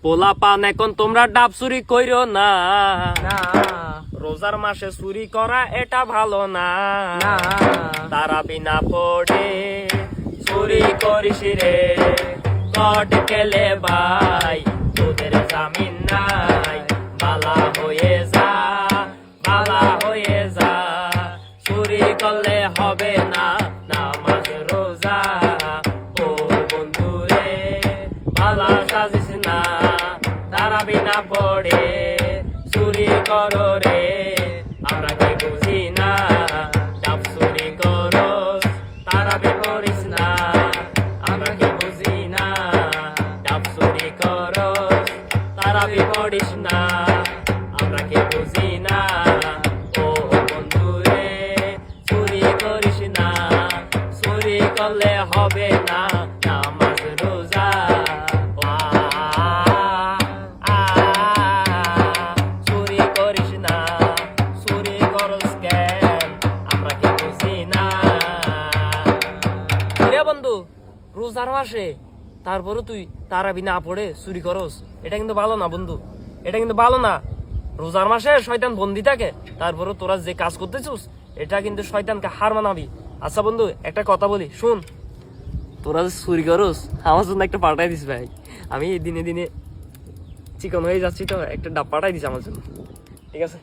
পোলা পান এখন তোমরা ডাব চুরি কইরো না, রোজার মাসে চুরি করা এটা ভালো না। তারা বিনা পড়ে চুরি করিস রে, কট কেলে ভাই তোদের জামিন নাই। বালা হয়ে যা, বালা হয়ে যা, চুরি করলে হবে না নামাজ রোজা। ও বন্ধু রে বালা সাজিস না, তারা বিনা পড়ে চুরি করো রে। আমরা কি বুঝি না ডাব চুরি করো, তারা বি করিস না। আমরা কি বুঝি না ডাব চুরি করো, তারা বি করিস না। আমরা কি বুঝি না ও বন্ধু রে চুরি করিস না, চুরি করলে হবে না নামাজ রোজা। চুরি করিস না, চুরি করস কেন, আমরা কি বুঝি না। রে বন্ধু রোজার মাসে তারপরে তুই তারাবি না পড়ে চুরি করস, এটা কিন্তু ভালো না বন্ধু, এটা কিন্তু ভালো না। রোজার মাসে শয়তান বন্দি থাকে, তারপরে তোরা যে কাজ করতেছিস এটা কিন্তু শয়তানকে হার মানাবি। আচ্ছা বন্ধু একটা কথা বলি শুন, তোরা যে চুরি করস আমার জন্য একটা পাঠাই দিস ভাই। আমি দিনে দিনে চিকন হয়ে যাচ্ছি, তো একটা ডাব পাঠাই দিস আমার জন্য, ঠিক আছে?